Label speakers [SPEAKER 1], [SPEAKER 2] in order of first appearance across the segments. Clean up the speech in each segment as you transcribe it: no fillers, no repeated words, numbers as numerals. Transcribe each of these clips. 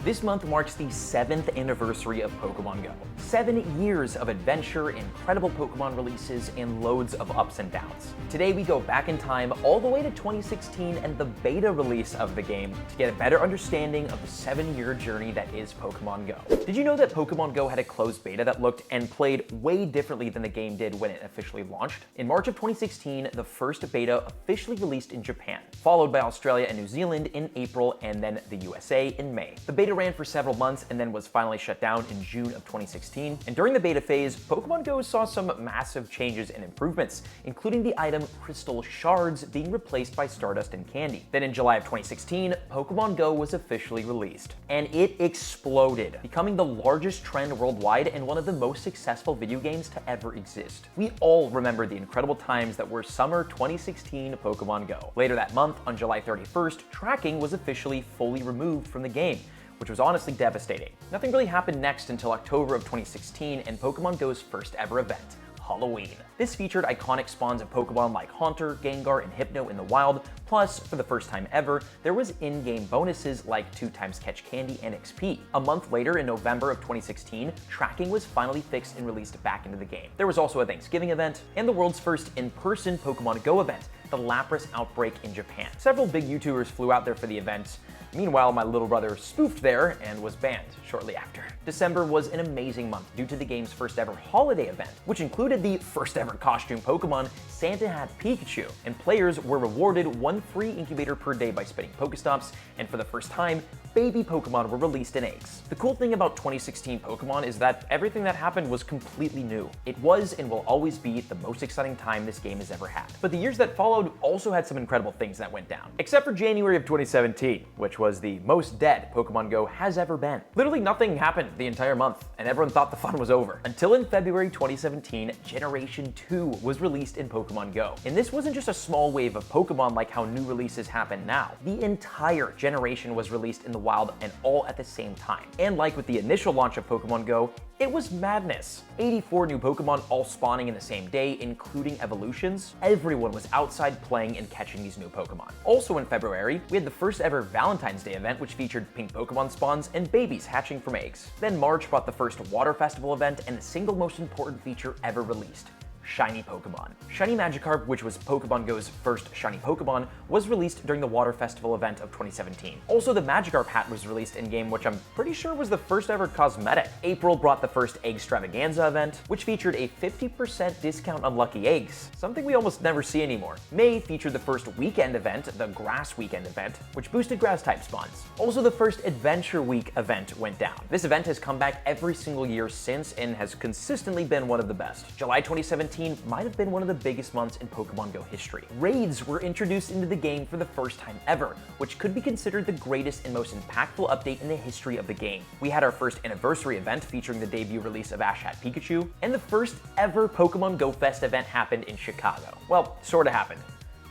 [SPEAKER 1] This month marks the 7th anniversary of Pokémon Go. 7 years of adventure, incredible Pokémon releases, and loads of ups and downs. Today we go back in time all the way to 2016 and the beta release of the game to get a better understanding of the 7-year journey that is Pokémon Go. Did you know that Pokémon Go had a closed beta that looked and played way differently than the game did when it officially launched? In March of 2016, the first beta officially released in Japan, followed by Australia and New Zealand in April, and then the USA in May. The beta ran for several months and then was finally shut down in June of 2016. And during the beta phase, Pokémon Go saw some massive changes and improvements, including the item Crystal Shards being replaced by Stardust and Candy. Then in July of 2016, Pokémon Go was officially released. And it exploded, becoming the largest trend worldwide and one of the most successful video games to ever exist. We all remember the incredible times that were summer 2016 Pokémon Go. Later that month, on July 31st, tracking was officially fully removed from the game, which was honestly devastating. Nothing really happened next until October of 2016 and Pokémon Go's first ever event, Halloween. This featured iconic spawns of Pokémon like Haunter, Gengar, and Hypno in the wild, plus, for the first time ever, there was in-game bonuses like 2x Catch Candy and XP. A month later, in November of 2016, tracking was finally fixed and released back into the game. There was also a Thanksgiving event, and the world's first in-person Pokémon Go event, the Lapras Outbreak in Japan. Several big YouTubers flew out there for the event. Meanwhile, my little brother spoofed there and was banned shortly after. December was an amazing month due to the game's first ever holiday event, which included the first ever costume Pokemon, Santa Hat Pikachu, and players were rewarded 1 free incubator per day by spinning Pokestops, and for the first time, baby Pokemon were released in eggs. The cool thing about 2016 Pokemon is that everything that happened was completely new. It was and will always be the most exciting time this game has ever had. But the years that followed also had some incredible things that went down. Except for January of 2017, which was the most dead Pokemon Go has ever been. Literally nothing happened the entire month, and everyone thought the fun was over. Until in February 2017, Generation 2 was released in Pokemon Go. And this wasn't just a small wave of Pokemon like how new releases happen now. The entire generation was released in the wild and all at the same time. And like with the initial launch of Pokemon Go, it was madness. 84 new Pokemon all spawning in the same day, including evolutions. Everyone was outside playing and catching these new Pokemon. Also in February, we had the first ever Valentine's Day event, which featured pink Pokemon spawns and babies hatching from eggs. Then March brought the first Water Festival event and the single most important feature ever released: Shiny Pokemon. Shiny Magikarp, which was Pokemon Go's first shiny Pokemon, was released during the Water Festival event of 2017. Also, the Magikarp hat was released in-game, which I'm pretty sure was the first ever cosmetic. April brought the first Eggstravaganza event, which featured a 50% discount on lucky eggs, something we almost never see anymore. May featured the first weekend event, the Grass Weekend event, which boosted grass-type spawns. Also, the first Adventure Week event went down. This event has come back every single year since and has consistently been one of the best. July 2017 might have been one of the biggest months in Pokemon Go history. Raids were introduced into the game for the first time ever, which could be considered the greatest and most impactful update in the history of the game. We had our first anniversary event featuring the debut release of Ash Hat Pikachu, and the first ever Pokemon Go Fest event happened in Chicago. Well, sorta happened.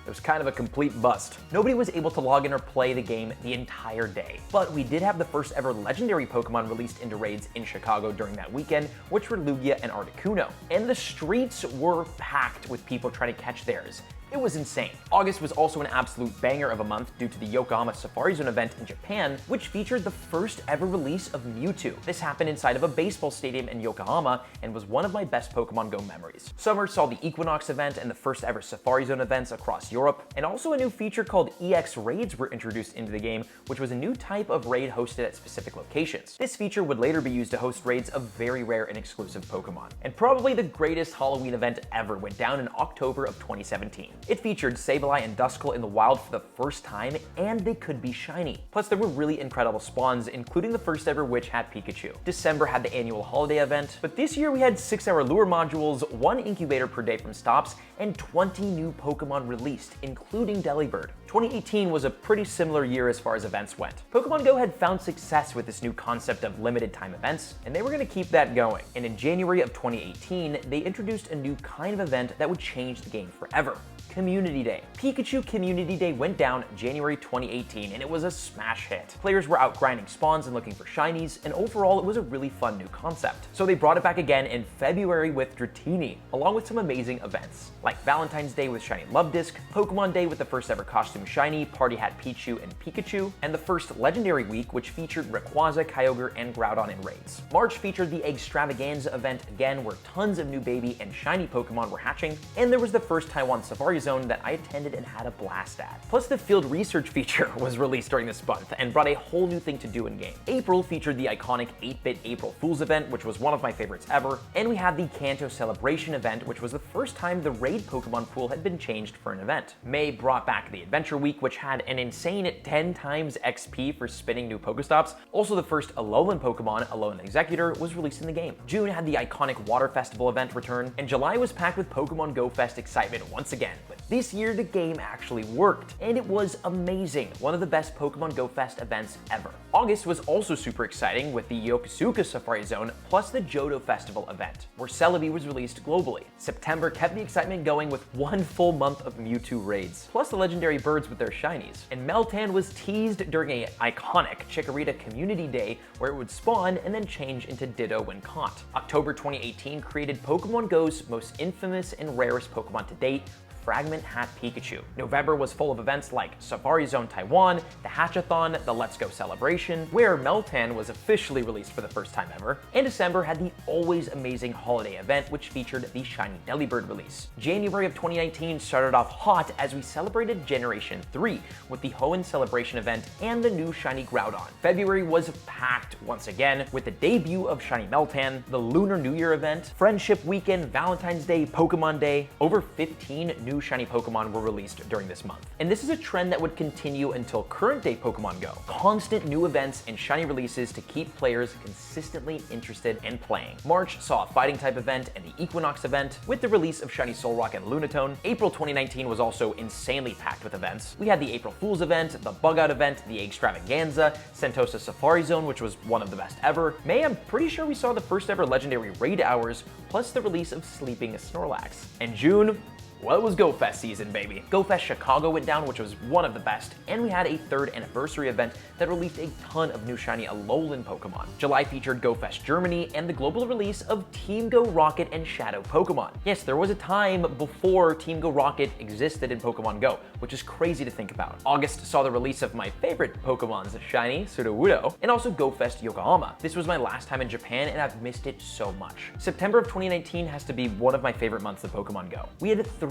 [SPEAKER 1] It was kind of a complete bust. Nobody was able to log in or play the game the entire day. But we did have the first ever legendary Pokemon released into raids in Chicago during that weekend, which were Lugia and Articuno. And the streets were packed with people trying to catch theirs. It was insane. August was also an absolute banger of a month due to the Yokohama Safari Zone event in Japan, which featured the first ever release of Mewtwo. This happened inside of a baseball stadium in Yokohama and was one of my best Pokemon Go memories. Summer saw the Equinox event and the first ever Safari Zone events across Europe, and also a new feature called EX Raids were introduced into the game, which was a new type of raid hosted at specific locations. This feature would later be used to host raids of very rare and exclusive Pokemon. And probably the greatest Halloween event ever went down in October of 2017. It featured Sableye and Duskull in the wild for the first time, and they could be shiny. Plus, there were really incredible spawns, including the first ever Witch Hat Pikachu. December had the annual holiday event, but this year we had 6-hour lure modules, 1 incubator per day from stops, and 20 new Pokemon released, including Delibird. 2018 was a pretty similar year as far as events went. Pokemon Go had found success with this new concept of limited time events, and they were going to keep that going. And in January of 2018, they introduced a new kind of event that would change the game forever: Community Day. Pikachu Community Day went down January 2018 and it was a smash hit. Players were out grinding spawns and looking for shinies, and overall it was a really fun new concept. So they brought it back again in February with Dratini, along with some amazing events, like Valentine's Day with Shiny Love Disc, Pokemon Day with the first ever costume Shiny, Party Hat Pichu and Pikachu, and the first Legendary Week, which featured Rayquaza, Kyogre, and Groudon in raids. March featured the Extravaganza event again, where tons of new baby and shiny Pokemon were hatching, and there was the first Taiwan Safari Zone that I attended and had a blast at. Plus, the field research feature was released during this month and brought a whole new thing to do in-game. April featured the iconic 8-bit April Fool's event, which was one of my favorites ever, and we had the Kanto Celebration event, which was the first time the raid Pokemon pool had been changed for an event. May brought back the Adventure Week, which had an insane 10 times XP for spinning new Pokestops. Also, the first Alolan Pokemon, Alolan Executor, was released in the game. June had the iconic Water Festival event return, and July was packed with Pokemon Go Fest excitement once again. But this year, the game actually worked, and it was amazing. One of the best Pokemon Go Fest events ever. August was also super exciting with the Yokosuka Safari Zone, plus the Johto Festival event, where Celebi was released globally. September kept the excitement going with one full month of Mewtwo raids, plus the legendary birds with their shinies. And Meltan was teased during a iconic Chikorita Community Day, where it would spawn and then change into Ditto when caught. October 2018 created Pokemon Go's most infamous and rarest Pokemon to date, Fragment Hat Pikachu. November was full of events like Safari Zone Taiwan, the Hatchathon, the Let's Go Celebration, where Meltan was officially released for the first time ever, and December had the always amazing holiday event, which featured the Shiny Delibird release. January of 2019 started off hot as we celebrated Generation 3 with the Hoenn Celebration event and the new Shiny Groudon. February was packed once again with the debut of Shiny Meltan, the Lunar New Year event, Friendship Weekend, Valentine's Day, Pokemon Day. Over 15 new shiny Pokemon were released during this month. And this is a trend that would continue until current day Pokemon Go. Constant new events and shiny releases to keep players consistently interested in playing. March saw a fighting type event and the Equinox event with the release of Shiny Solrock and Lunatone. April 2019 was also insanely packed with events. We had the April Fool's event, the Bug Out event, the Extravaganza, Sentosa Safari Zone, which was one of the best ever. May, I'm pretty sure we saw the first ever legendary raid hours, plus the release of Sleeping Snorlax. And June, well, it was GoFest season, baby. GoFest Chicago went down, which was one of the best, and we had a 3rd anniversary event that released a ton of new shiny Alolan Pokemon. July featured GoFest Germany and the global release of Team Go Rocket and Shadow Pokemon. Yes, there was a time before Team Go Rocket existed in Pokemon Go, which is crazy to think about. August saw the release of my favorite Pokemon's shiny, Sudowoodo, and also GoFest Yokohama. This was my last time in Japan, and I've missed it so much. September of 2019 has to be one of my favorite months of Pokemon Go. We had 3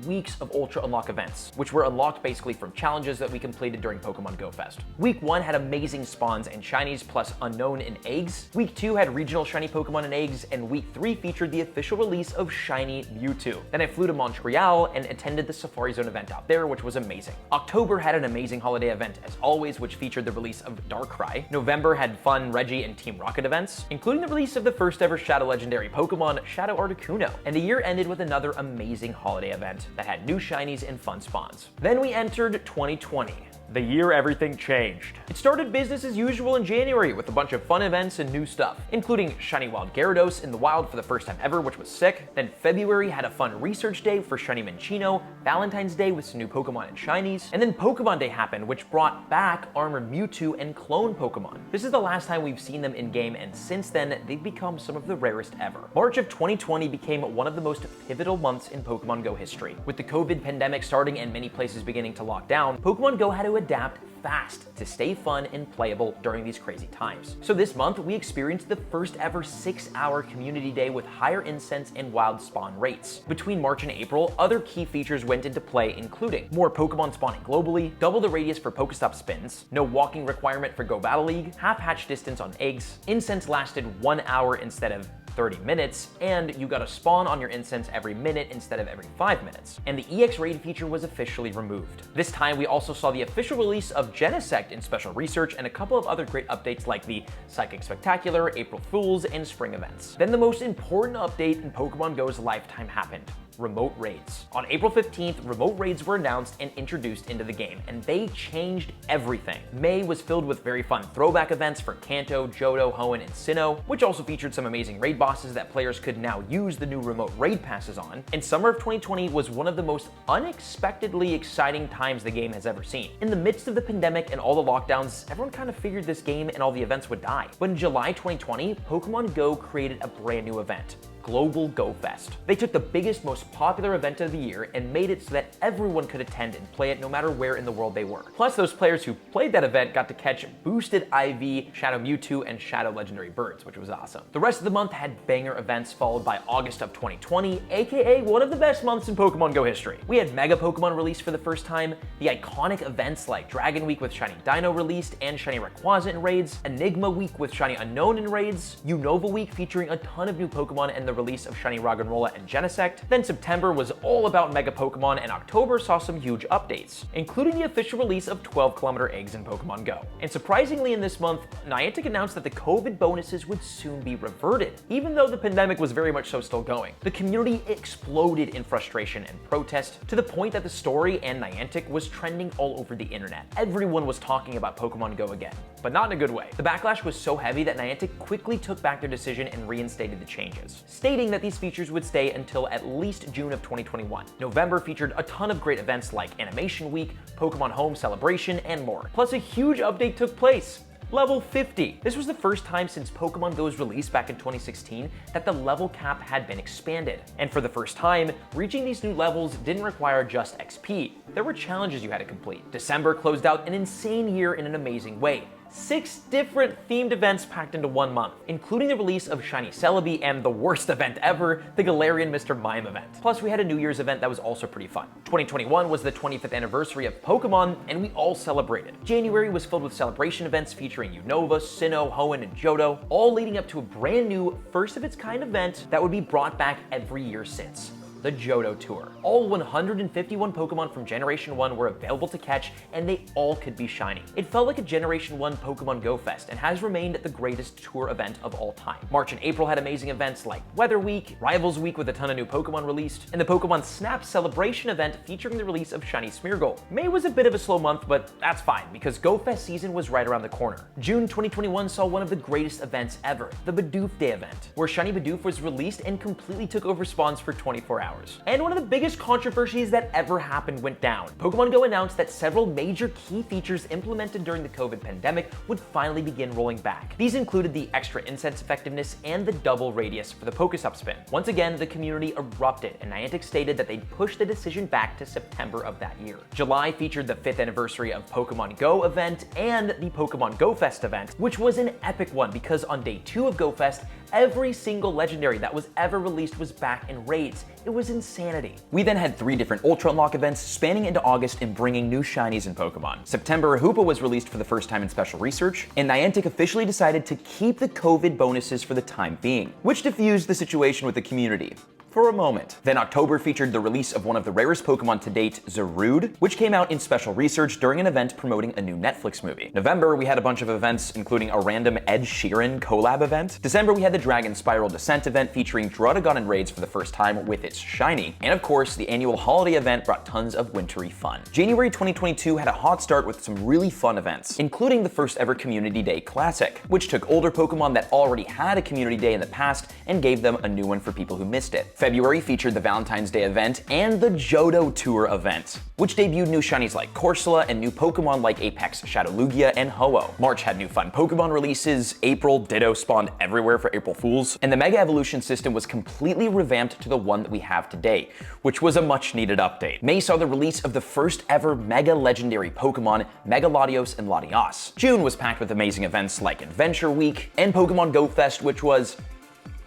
[SPEAKER 1] weeks of Ultra Unlock events, which were unlocked basically from challenges that we completed during Pokemon Go Fest. Week 1 had amazing spawns and shinies plus unknown and eggs. Week 2 had regional shiny Pokemon and eggs, and week 3 featured the official release of Shiny Mewtwo. Then I flew to Montreal and attended the Safari Zone event out there, which was amazing. October had an amazing holiday event as always, which featured the release of Darkrai. November had fun Reggie and Team Rocket events, including the release of the first ever Shadow Legendary Pokemon, Shadow Articuno. And the year ended with another amazing holiday event that had new shinies and fun spawns. Then we entered 2020. The year everything changed. It started business as usual in January with a bunch of fun events and new stuff, including Shiny Wild Gyarados in the wild for the first time ever, which was sick. Then February had a fun research day for Shiny Minccino, Valentine's Day with some new Pokemon and shinies, and then Pokemon Day happened, which brought back Armored Mewtwo and Clone Pokemon. This is the last time we've seen them in-game, and since then, they've become some of the rarest ever. March of 2020 became one of the most pivotal months in Pokemon Go history. With the COVID pandemic starting and many places beginning to lock down, Pokemon Go had to adapt fast to stay fun and playable during these crazy times. So this month, we experienced the first ever 6-hour community day with higher incense and wild spawn rates. Between March and April, other key features went into play, including more Pokemon spawning globally, double the radius for Pokestop spins, no walking requirement for Go Battle League, half hatch distance on eggs, incense lasted 1 hour instead of 30 minutes, and you got a spawn on your incense every minute instead of every 5 minutes. And the EX raid feature was officially removed. This time, we also saw the official release of Genesect in special research and a couple of other great updates like the Psychic Spectacular, April Fools, and Spring events. Then the most important update in Pokemon Go's lifetime happened. remote raids. On April 15th, remote raids were announced and introduced into the game, and they changed everything. May was filled with very fun throwback events for Kanto, Johto, Hoenn, and Sinnoh, which also featured some amazing raid bosses that players could now use the new remote raid passes on. And summer of 2020 was one of the most unexpectedly exciting times the game has ever seen. In the midst of the pandemic and all the lockdowns, everyone kind of figured this game and all the events would die. But in July 2020, Pokemon Go created a brand new event, Global Go Fest. They took the biggest, most popular event of the year and made it so that everyone could attend and play it no matter where in the world they were. Plus, those players who played that event got to catch boosted IV, Shadow Mewtwo, and Shadow Legendary Birds, which was awesome. The rest of the month had banger events followed by August of 2020, aka one of the best months in Pokemon Go history. We had Mega Pokemon released for the first time, the iconic events like Dragon Week with Shiny Dino released and Shiny Rayquaza in raids, Enigma Week with Shiny Unknown in raids, Unova Week featuring a ton of new Pokemon and the release of Shiny Roggenrola and Genesect. Then September was all about Mega Pokemon, and October saw some huge updates, including the official release of 12-kilometer eggs in Pokemon Go. And surprisingly in this month, Niantic announced that the COVID bonuses would soon be reverted, even though the pandemic was very much so still going. The community exploded in frustration and protest, to the point that the story and Niantic was trending all over the internet. Everyone was talking about Pokemon Go again, but not in a good way. The backlash was so heavy that Niantic quickly took back their decision and reinstated the changes, stating that these features would stay until at least June of 2021. November featured a ton of great events like Animation Week, Pokemon Home Celebration, and more. Plus, a huge update took place. Level 50. This was the first time since Pokemon Go's release back in 2016 that the level cap had been expanded. And for the first time, reaching these new levels didn't require just XP. There were challenges you had to complete. December closed out an insane year in an amazing way. 6 different themed events packed into one month, including the release of Shiny Celebi and the worst event ever, the Galarian Mr. Mime event. Plus, we had a New Year's event that was also pretty fun. 2021 was the 25th anniversary of Pokemon, and we all celebrated. January was filled with celebration events featuring Unova, Sinnoh, Hoenn, and Johto, all leading up to a brand new, first-of-its-kind event that would be brought back every year since. The Johto Tour. All 151 Pokemon from Generation 1 were available to catch, and they all could be shiny. It felt like a Generation 1 Pokemon Go Fest and has remained the greatest tour event of all time. March and April had amazing events like Weather Week, Rivals Week with a ton of new Pokemon released, and the Pokemon Snap Celebration event featuring the release of Shiny Smeargle. May was a bit of a slow month, but that's fine because Go Fest season was right around the corner. June 2021 saw one of the greatest events ever, the Bidoof Day event, where Shiny Bidoof was released and completely took over spawns for 24 hours. And one of the biggest controversies that ever happened went down. Pokemon Go announced that several major key features implemented during the COVID pandemic would finally begin rolling back. These included the extra incense effectiveness and the double radius for the Pokésup spin. Once again, the community erupted, and Niantic stated that they'd push the decision back to September of that year. July featured the 5th anniversary of Pokemon Go event and the Pokemon Go Fest event, which was an epic one because on day 2 of Go Fest, every single legendary that was ever released was back in raids. It was insanity. We then had 3 different Ultra Unlock events spanning into August and bringing new shinies in Pokemon. September, Hoopa was released for the first time in Special Research, and Niantic officially decided to keep the COVID bonuses for the time being, which diffused the situation with the community for a moment. Then October featured the release of one of the rarest Pokemon to date, Zarude, which came out in Special Research during an event promoting a new Netflix movie. November, we had a bunch of events, including a random Ed Sheeran collab event. December, we had the Dragon Spiral Descent event featuring Druddigon in raids for the first time with its shiny. And of course, the annual holiday event brought tons of wintry fun. January 2022 had a hot start with some really fun events, including the first ever Community Day Classic, which took older Pokemon that already had a Community Day in the past and gave them a new one for people who missed it. February featured the Valentine's Day event and the Johto Tour event, which debuted new shinies like Corsola and new Pokemon like Apex, Shadow Lugia, and Ho-Oh. March had new fun Pokemon releases, April, Ditto spawned everywhere for April Fools, and the Mega Evolution system was completely revamped to the one that we have today, which was a much needed update. May saw the release of the first ever Mega Legendary Pokemon, Mega Latios and Latias. June was packed with amazing events like Adventure Week and Pokemon Go Fest, which was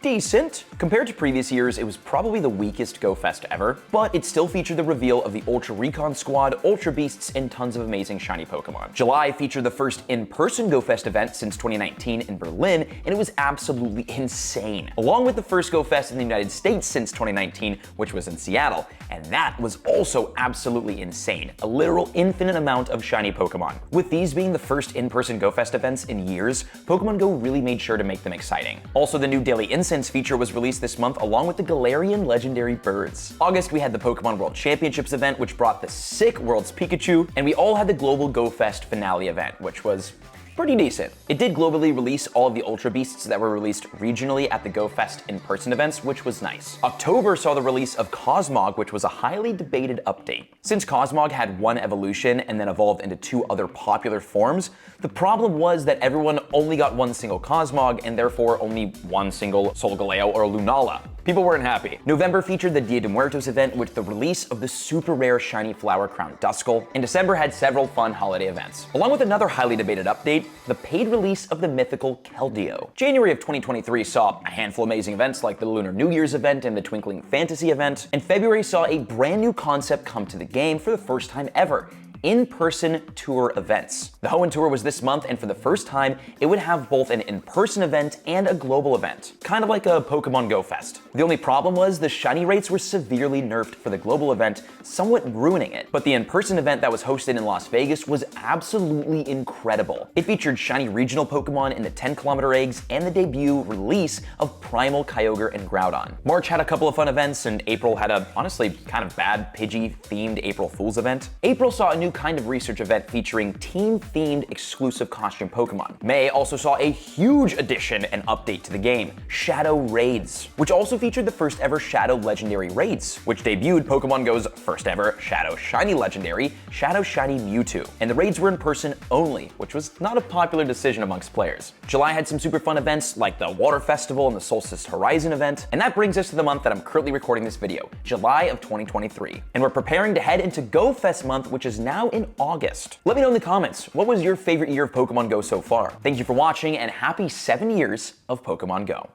[SPEAKER 1] decent. Compared to previous years, it was probably the weakest Go Fest ever, but it still featured the reveal of the Ultra Recon Squad, Ultra Beasts, and tons of amazing shiny Pokemon. July featured the first in-person Go Fest event since 2019 in Berlin, and it was absolutely insane. Along with the first Go Fest in the United States since 2019, which was in Seattle. and that was also absolutely insane. A literal infinite amount of shiny Pokemon. With these being the first in-person GoFest events in years, Pokemon Go really made sure to make them exciting. Also, the new Daily Incense feature was released this month along with the Galarian legendary birds. August, we had the Pokemon World Championships event, which brought the sick World's Pikachu, and we all had the Global GoFest finale event, which was pretty decent. It did globally release all of the Ultra Beasts that were released regionally at the GoFest in-person events, which was nice. October saw the release of Cosmog, which was a highly debated update. Since Cosmog had one evolution and then evolved into 2 other popular forms, the problem was that everyone only got one single Cosmog and therefore only one single Solgaleo or Lunala. People weren't happy. November featured the Dia de Muertos event with the release of the super rare shiny flower crown Duskull, and December had several fun holiday events. Along with another highly debated update, the paid release of the mythical Keldeo. January of 2023 saw a handful of amazing events like the Lunar New Year's event and the Twinkling Fantasy event, and February saw a brand new concept come to the game for the first time ever: in-person tour events. The Hoenn Tour was this month, and for the first time, it would have both an in-person event and a global event, kind of like a Pokemon Go Fest. The only problem was the shiny rates were severely nerfed for the global event, somewhat ruining it. But the in-person event that was hosted in Las Vegas was absolutely incredible. It featured shiny regional Pokemon in the 10-kilometer eggs and the debut release of Primal Kyogre and Groudon. March had a couple of fun events, and April had a honestly kind of bad Pidgey-themed April Fool's event. April saw a new kind of research event featuring team-themed exclusive costume Pokemon. May also saw a huge addition and update to the game, Shadow Raids, which also featured the first ever Shadow Legendary Raids, which debuted Pokemon Go's first ever Shadow Shiny Legendary, Shadow Shiny Mewtwo. And the raids were in person only, which was not a popular decision amongst players. July had some super fun events like the Water Festival and the Solstice Horizon event, and that brings us to the month that I'm currently recording this video, July of 2023. And we're preparing to head into GoFest month, which is now in August. Let me know in the comments, what was your favorite year of Pokemon Go so far? Thank you for watching, and happy 7 years of Pokemon Go.